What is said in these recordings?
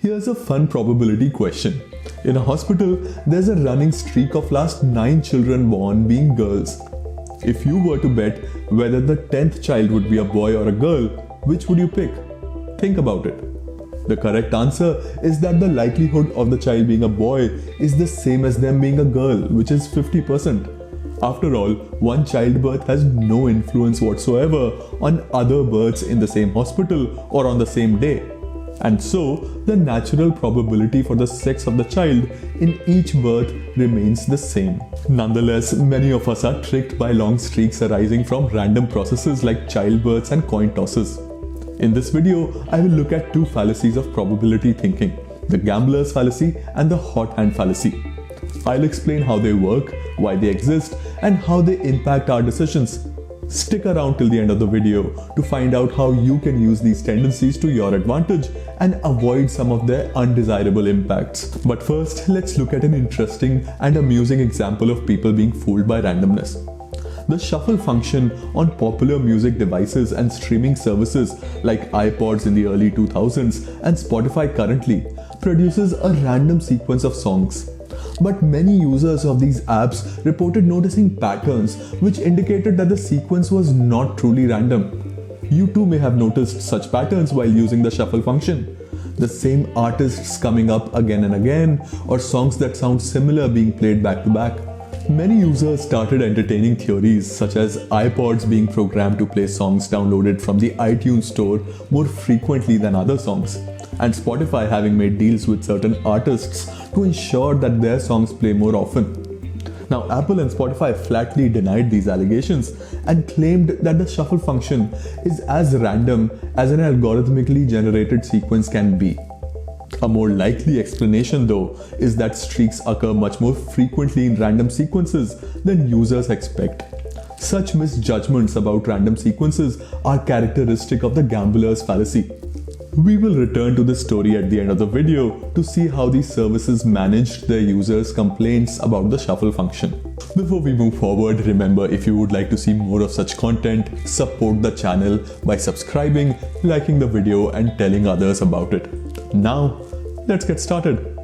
Here's a fun probability question. In a hospital, there's a running streak of last 9 children born being girls. If you were to bet whether the 10th child would be a boy or a girl, which would you pick? Think about it. The correct answer is that the likelihood of the child being a boy is the same as them being a girl, which is 50%. After all, one childbirth has no influence whatsoever on other births in the same hospital or on the same day. And so, the natural probability for the sex of the child in each birth remains the same. Nonetheless, many of us are tricked by long streaks arising from random processes like childbirths and coin tosses. In this video, I will look at two fallacies of probability thinking, the gambler's fallacy and the hot hand fallacy. I'll explain how they work, why they exist, and how they impact our decisions. Stick around till the end of the video to find out how you can use these tendencies to your advantage and avoid some of their undesirable impacts. But first, let's look at an interesting and amusing example of people being fooled by randomness. The shuffle function on popular music devices and streaming services like iPods in the early 2000s and Spotify currently produces a random sequence of songs. But many users of these apps reported noticing patterns which indicated that the sequence was not truly random. You too may have noticed such patterns while using the shuffle function. The same artists coming up again and again, or songs that sound similar being played back to back. Many users started entertaining theories such as iPods being programmed to play songs downloaded from the iTunes store more frequently than other songs, and Spotify having made deals with certain artists to ensure that their songs play more often. Now, Apple and Spotify flatly denied these allegations and claimed that the shuffle function is as random as an algorithmically generated sequence can be. A more likely explanation, though, is that streaks occur much more frequently in random sequences than users expect. Such misjudgments about random sequences are characteristic of the gambler's fallacy. We will return to this story at the end of the video to see how these services managed their users' complaints about the shuffle function. Before we move forward, remember, if you would like to see more of such content, support the channel by subscribing, liking the video and telling others about it. Now, let's get started.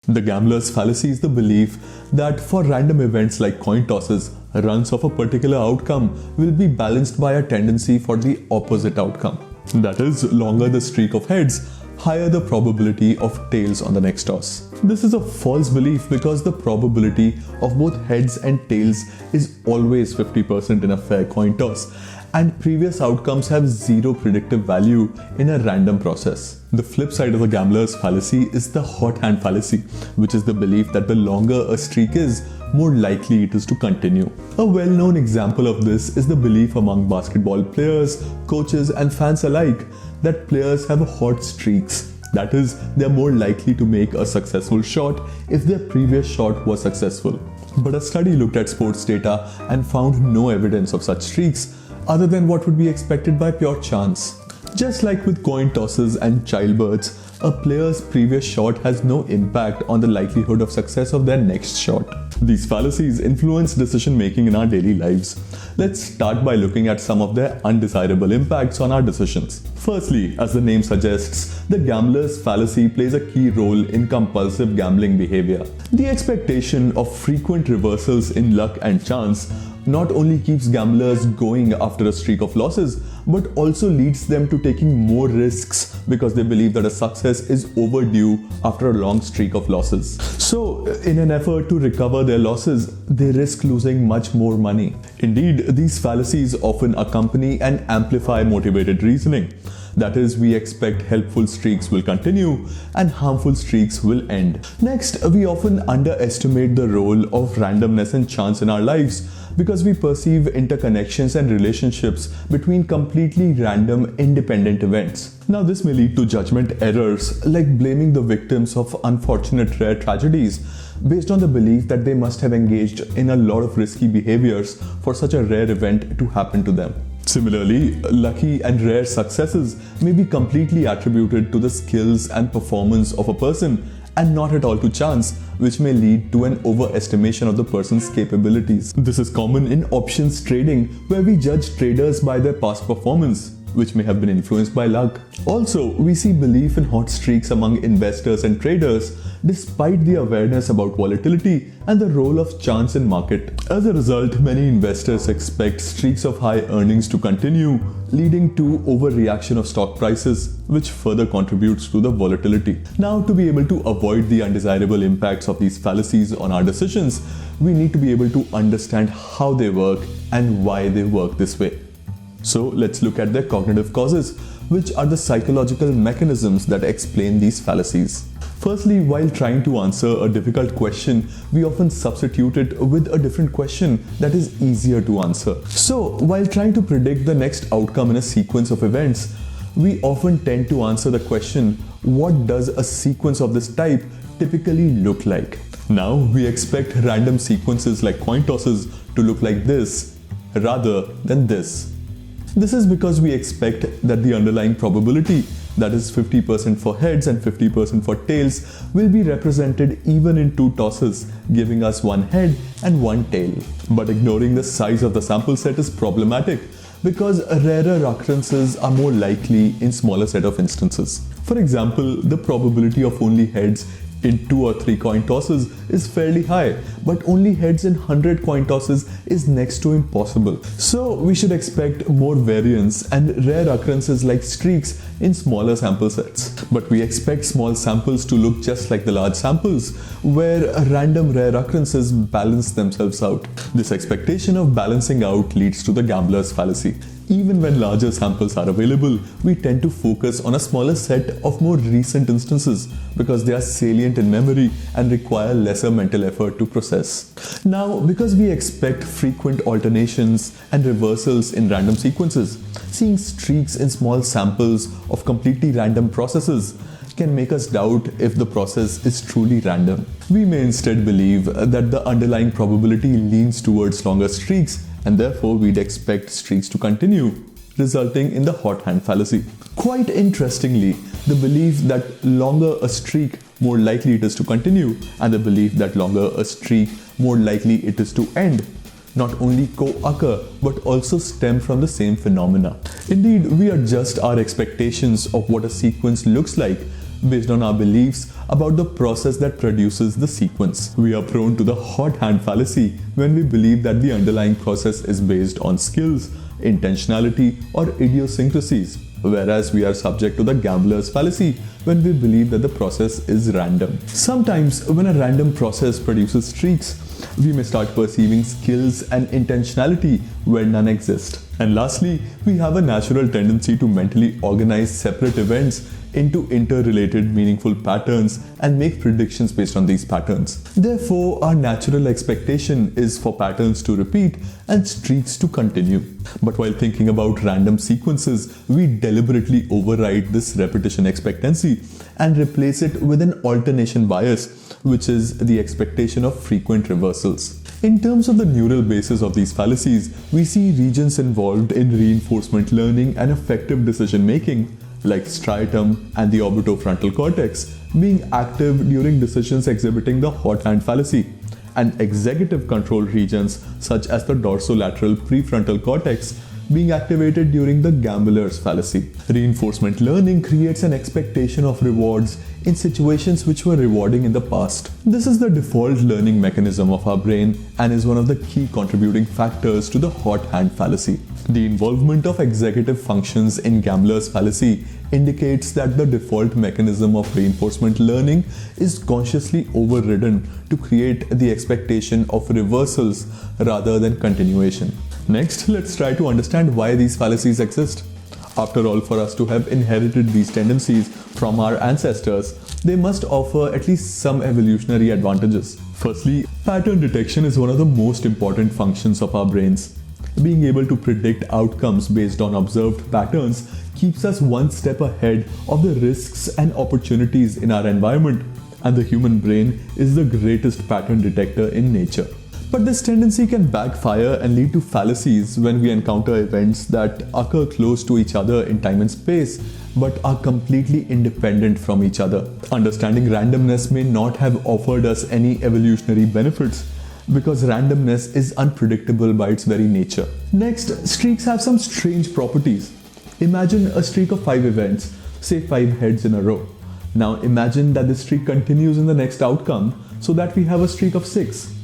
The gambler's fallacy is the belief that for random events like coin tosses, runs of a particular outcome will be balanced by a tendency for the opposite outcome. That is, longer the streak of heads, higher the probability of tails on the next toss. This is a false belief because the probability of both heads and tails is always 50% in a fair coin toss, and previous outcomes have zero predictive value in a random process. The flip side of the gambler's fallacy is the hot hand fallacy, which is the belief that the longer a streak is, more likely it is to continue. A well-known example of this is the belief among basketball players, coaches and fans alike that players have hot streaks. That is, they are more likely to make a successful shot if their previous shot was successful. But a study looked at sports data and found no evidence of such streaks other than what would be expected by pure chance. Just like with coin tosses and childbirths, a player's previous shot has no impact on the likelihood of success of their next shot. These fallacies influence decision making in our daily lives. Let's start by looking at some of their undesirable impacts on our decisions. Firstly, as the name suggests, the gambler's fallacy plays a key role in compulsive gambling behavior. The expectation of frequent reversals in luck and chance not only keeps gamblers going after a streak of losses, but also leads them to taking more risks because they believe that a success is overdue after a long streak of losses. So, in an effort to recover their losses, they risk losing much more money. Indeed, these fallacies often accompany and amplify motivated reasoning. That is, we expect helpful streaks will continue and harmful streaks will end. Next, we often underestimate the role of randomness and chance in our lives because we perceive interconnections and relationships between completely random, independent events. Now, this may lead to judgment errors like blaming the victims of unfortunate rare tragedies based on the belief that they must have engaged in a lot of risky behaviors for such a rare event to happen to them. Similarly, lucky and rare successes may be completely attributed to the skills and performance of a person and not at all to chance, which may lead to an overestimation of the person's capabilities. This is common in options trading, where we judge traders by their past performance, which may have been influenced by luck. Also, we see belief in hot streaks among investors and traders, despite the awareness about volatility and the role of chance in market. As a result, many investors expect streaks of high earnings to continue, leading to overreaction of stock prices, which further contributes to the volatility. Now, to be able to avoid the undesirable impacts of these fallacies on our decisions, we need to be able to understand how they work and why they work this way. So let's look at their cognitive causes, which are the psychological mechanisms that explain these fallacies. Firstly, while trying to answer a difficult question, we often substitute it with a different question that is easier to answer. So, while trying to predict the next outcome in a sequence of events, we often tend to answer the question, what does a sequence of this type typically look like? Now, we expect random sequences like coin tosses to look like this rather than this. This is because we expect that the underlying probability, that is 50% for heads and 50% for tails, will be represented even in two tosses, giving us one head and one tail. But ignoring the size of the sample set is problematic because rarer occurrences are more likely in smaller set of instances. For example, the probability of only heads in 2 or 3 coin tosses is fairly high, but only heads in 100 coin tosses is next to impossible. So we should expect more variance and rare occurrences like streaks in smaller sample sets. But we expect small samples to look just like the large samples, where random rare occurrences balance themselves out. This expectation of balancing out leads to the gambler's fallacy. Even when larger samples are available, we tend to focus on a smaller set of more recent instances because they are salient in memory and require lesser mental effort to process. Now, because we expect frequent alternations and reversals in random sequences, seeing streaks in small samples of completely random processes can make us doubt if the process is truly random. We may instead believe that the underlying probability leans towards longer streaks, and therefore we'd expect streaks to continue, resulting in the hot hand fallacy. Quite interestingly, the belief that longer a streak, more likely it is to continue, and the belief that longer a streak, more likely it is to end, not only co-occur but also stem from the same phenomena. Indeed, we adjust our expectations of what a sequence looks like based on our beliefs about the process that produces the sequence. We are prone to the hot hand fallacy when we believe that the underlying process is based on skills, intentionality, or idiosyncrasies, whereas we are subject to the gambler's fallacy when we believe that the process is random. Sometimes, when a random process produces streaks, we may start perceiving skills and intentionality where none exist. And lastly, we have a natural tendency to mentally organize separate events into interrelated meaningful patterns and make predictions based on these patterns. Therefore, our natural expectation is for patterns to repeat and streaks to continue. But while thinking about random sequences, we deliberately override this repetition expectancy and replace it with an alternation bias, which is the expectation of frequent reversals. In terms of the neural basis of these fallacies, we see regions involved in reinforcement learning and effective decision making, like striatum and the orbitofrontal cortex, being active during decisions exhibiting the hot hand fallacy, and executive control regions such as the dorsolateral prefrontal cortex being activated during the gambler's fallacy. Reinforcement learning creates an expectation of rewards in situations which were rewarding in the past. This is the default learning mechanism of our brain and is one of the key contributing factors to the hot hand fallacy. The involvement of executive functions in gambler's fallacy indicates that the default mechanism of reinforcement learning is consciously overridden to create the expectation of reversals rather than continuation. Next, let's try to understand why these fallacies exist. After all, for us to have inherited these tendencies from our ancestors, they must offer at least some evolutionary advantages. Firstly, pattern detection is one of the most important functions of our brains. Being able to predict outcomes based on observed patterns keeps us one step ahead of the risks and opportunities in our environment, and the human brain is the greatest pattern detector in nature. But this tendency can backfire and lead to fallacies when we encounter events that occur close to each other in time and space, but are completely independent from each other. Understanding randomness may not have offered us any evolutionary benefits, because randomness is unpredictable by its very nature. Next, streaks have some strange properties. Imagine a streak of 5 events, say 5 heads in a row. Now imagine that this streak continues in the next outcome, so that we have a streak of 6.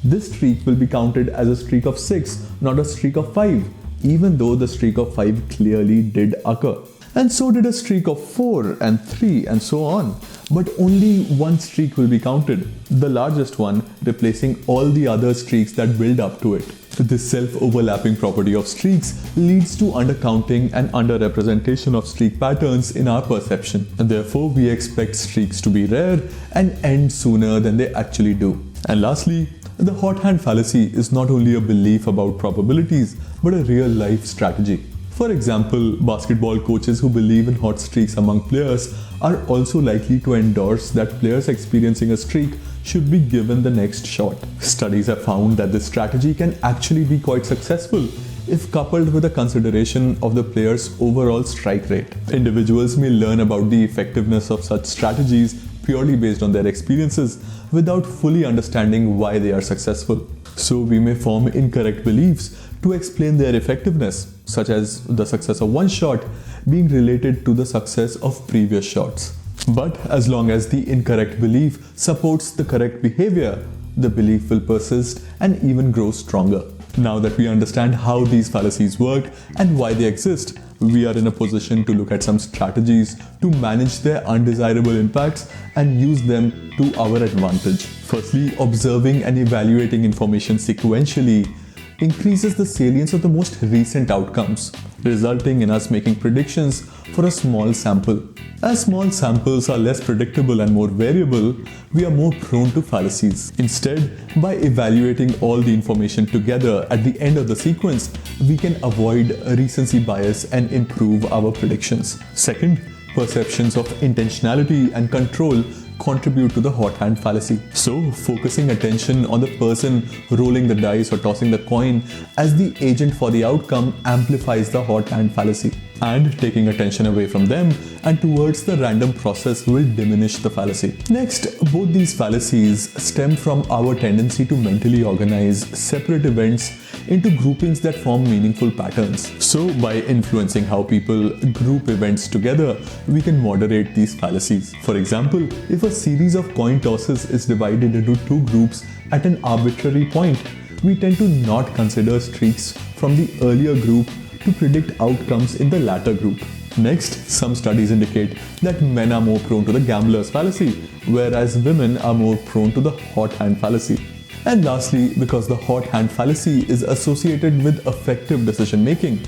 This streak will be counted as a streak of 6, not a streak of 5, even though the streak of 5 clearly did occur. And so did a streak of 4 and 3 and so on. But only one streak will be counted, the largest one replacing all the other streaks that build up to it. This self-overlapping property of streaks leads to undercounting and underrepresentation of streak patterns in our perception. And therefore, we expect streaks to be rare and end sooner than they actually do. And lastly, the hot hand fallacy is not only a belief about probabilities, but a real-life strategy. For example, basketball coaches who believe in hot streaks among players are also likely to endorse that players experiencing a streak should be given the next shot. Studies have found that this strategy can actually be quite successful if coupled with a consideration of the player's overall strike rate. Individuals may learn about the effectiveness of such strategies purely based on their experiences without fully understanding why they are successful. So we may form incorrect beliefs to explain their effectiveness, such as the success of one shot being related to the success of previous shots. But as long as the incorrect belief supports the correct behavior, the belief will persist and even grow stronger. Now that we understand how these fallacies work and why they exist, we are in a position to look at some strategies to manage their undesirable impacts and use them to our advantage. Firstly, observing and evaluating information sequentially increases the salience of the most recent outcomes, resulting in us making predictions for a small sample. As small samples are less predictable and more variable, we are more prone to fallacies. Instead, by evaluating all the information together at the end of the sequence, we can avoid recency bias and improve our predictions. Second, perceptions of intentionality and control contribute to the hot hand fallacy. So, focusing attention on the person rolling the dice or tossing the coin as the agent for the outcome amplifies the hot hand fallacy. And taking attention away from them and towards the random process will diminish the fallacy. Next, both these fallacies stem from our tendency to mentally organize separate events into groupings that form meaningful patterns. So, by influencing how people group events together, we can moderate these fallacies. For example, if a series of coin tosses is divided into 2 groups at an arbitrary point, we tend to not consider streaks from the earlier group to predict outcomes in the latter group. Next, some studies indicate that men are more prone to the gambler's fallacy, whereas women are more prone to the hot hand fallacy. And lastly, because the hot hand fallacy is associated with effective decision making,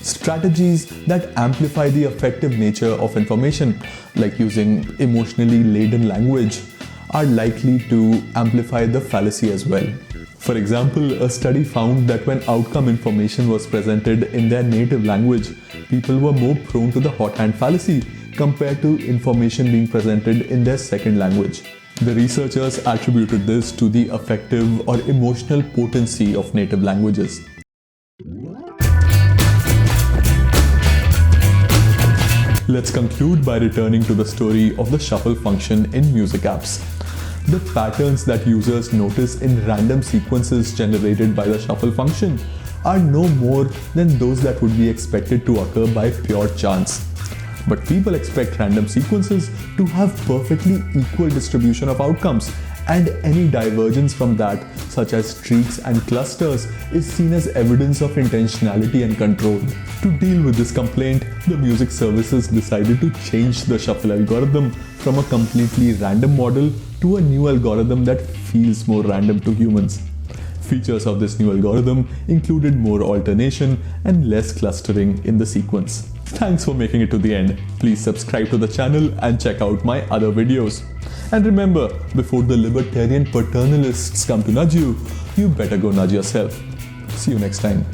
strategies that amplify the effective nature of information, like using emotionally laden language, are likely to amplify the fallacy as well. For example, a study found that when outcome information was presented in their native language, people were more prone to the hot hand fallacy compared to information being presented in their second language. The researchers attributed this to the affective or emotional potency of native languages. Let's conclude by returning to the story of the shuffle function in music apps. The patterns that users notice in random sequences generated by the shuffle function are no more than those that would be expected to occur by pure chance. But people expect random sequences to have perfectly equal distribution of outcomes, and any divergence from that, such as streaks and clusters, is seen as evidence of intentionality and control. To deal with this complaint, the music services decided to change the shuffle algorithm from a completely random model to a new algorithm that feels more random to humans. Features of this new algorithm included more alternation and less clustering in the sequence. Thanks for making it to the end. Please subscribe to the channel and check out my other videos. And remember, before the libertarian paternalists come to nudge you, you better go nudge yourself. See you next time.